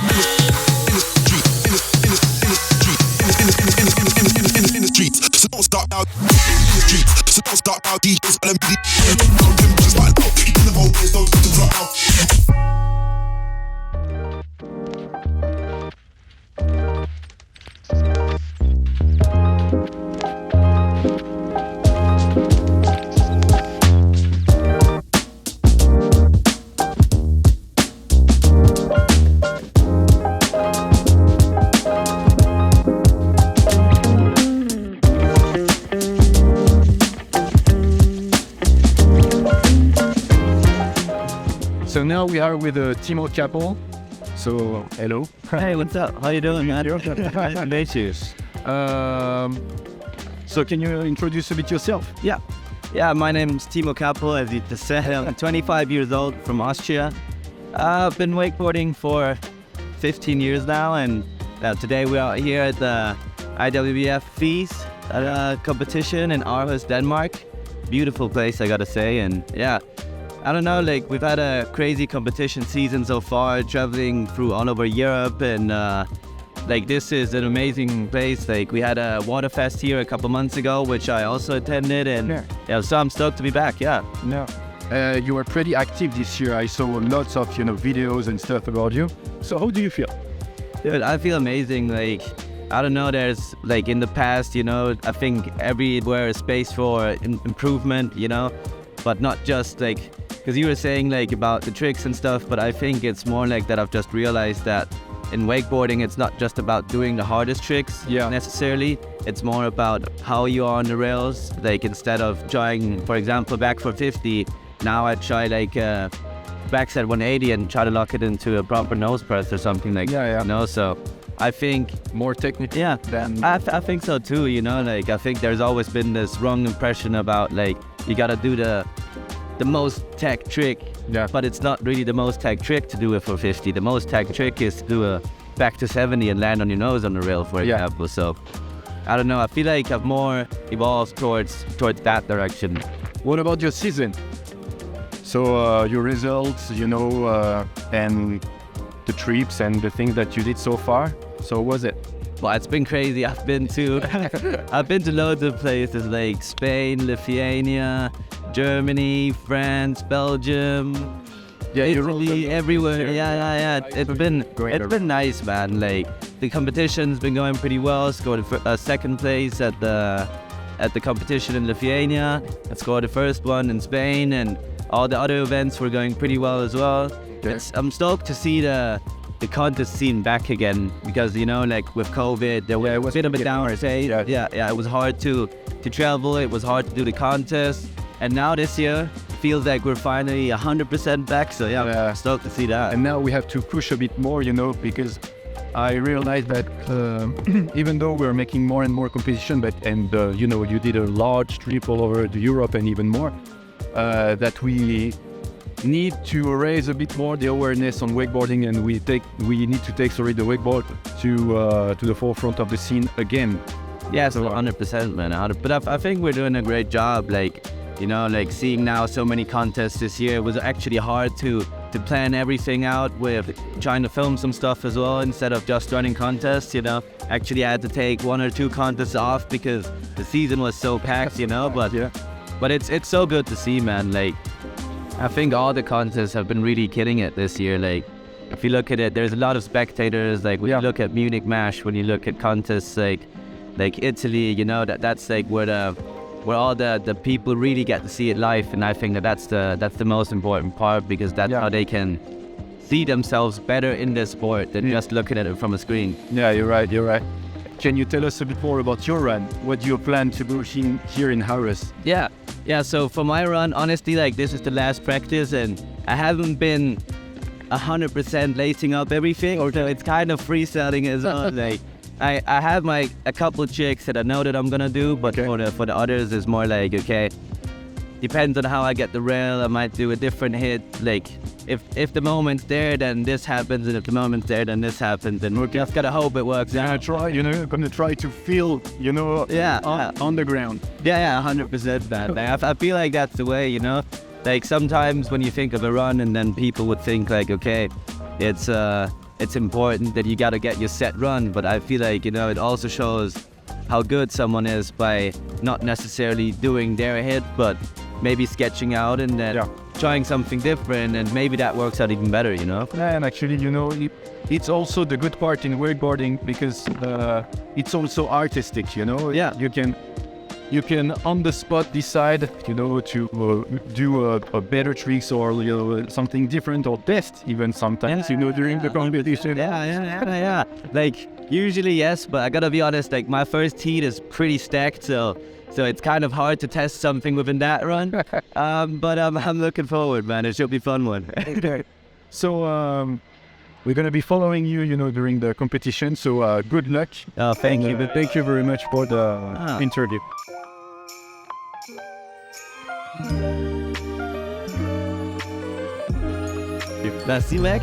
In the streets, so don't stop now. In the streets, so don't stop now. DJs, LMD, just find out. In the moments, don't drop out. So now we are with Timo Kapl. So hello. Hey, what's up? How you doing, man? Nice. So can you introduce a bit yourself? Yeah, my name's Timo Kapl, as you just said. I'm 25 years old from Austria. I've been wakeboarding for 15 years now, and today we are here at the IWWF Fise competition in AARHUS, Denmark. Beautiful place, I gotta say, and yeah. I don't know, like, we've had a crazy competition season so far, traveling through all over Europe, and like, this is an amazing place. Like, we had a water fest here a couple months ago, which I also attended, and yeah, so I'm stoked to be back. You were pretty active this year. I saw lots of videos and stuff about you. So how do you feel? Dude, I feel amazing. Like, I don't know, there's, like, in the past, I think everywhere is space for improvement, but not just, like, because you were saying, like, about the tricks and stuff, but I think it's more like that I've just realized that in wakeboarding, it's not just about doing the hardest tricks necessarily. It's more about how you are on the rails. Like, instead of trying, for example, back for 50, now I try, like, backside 180 and try to lock it into a proper nose press or something like that. So I think more technical. Yeah, I think so too. Like, I think there's always been this wrong impression about, like, you gotta do the most tech trick, but it's not really the most tech trick to do it for 50. The most tech trick is to do a back to 70 and land on your nose on the rail, for example. So I don't know, I feel like I've more evolved towards that direction. What about your season? So your results, and the trips and the things that you did so far. So what was it? Well, it's been crazy. I've been to loads of places like Spain, Lithuania, Germany, France, Belgium, Italy, everywhere. Yeah. It's been nice, man. Like, the competition's been going pretty well. Scored a second place at the competition in Lithuania. I scored the first one in Spain, and all the other events were going pretty well as well. I'm stoked to see the contest scene back again, because like, with COVID, there was a bit of a downer phase. It was hard to travel. It was hard to do the contest. And now this year, feels like we're finally 100% back. So I'm stoked to see that. And now we have to push a bit more, because I realized that even though we're making more and more competition, you did a large trip all over Europe and even more, that we need to raise a bit more the awareness on wakeboarding, and we need to take the wakeboard to the forefront of the scene again. Yeah, so 100%, man. But I think we're doing a great job. Like, like, seeing now so many contests this year, it was actually hard to plan everything out with trying to film some stuff as well, instead of just running contests. Actually, I had to take 1 or 2 contests off because the season was so packed. But it's so good to see, man. Like, I think all the contests have been really killing it this year. Like, if you look at it, there's a lot of spectators. Like, when you look at Munich Mash, when you look at contests like Italy, that's like where all the people really get to see it live. And I think that's the most important part, because that's how they can see themselves better in the sport than just looking at it from a screen. Yeah, you're right. Can you tell us a bit more about your run? What do you plan to do here in AARHUS? Yeah, so for my run, honestly, like, this is the last practice, and I haven't been 100% lacing up everything, or it's kind of freestyling as well. Like, I have a couple of tricks that I know that I'm gonna do, but for the others, it's more like, okay, depends on how I get the rail. I might do a different hit. Like, if the moment's there, then this happens, and if the moment's there, then this happens, and we just gotta hope it works out. Gonna try to feel, on the ground. Yeah, 100%, man. Like, I feel like that's the way, Like, sometimes when you think of a run, and then people would think, like, okay, it's it's important that you got to get your set run. But I feel like, you know, it also shows how good someone is by not necessarily doing their hit, but maybe sketching out and then trying something different, and maybe that works out even better, you know? And actually, you know, it's also the good part in wakeboarding, because it's also artistic, you know? Yeah. You can on the spot decide, you know, to do a better tricks, or, you know, something different, or test even sometimes, you know, during the competition. Yeah. Like, usually yes, but I gotta be honest, like my first heat is pretty stacked, so it's kind of hard to test something within that run. But I'm looking forward, man. It should be a fun one. So we're gonna be following you, you know, during the competition. So good luck. Thank you. Thank you very much for the interview. Merci, mec.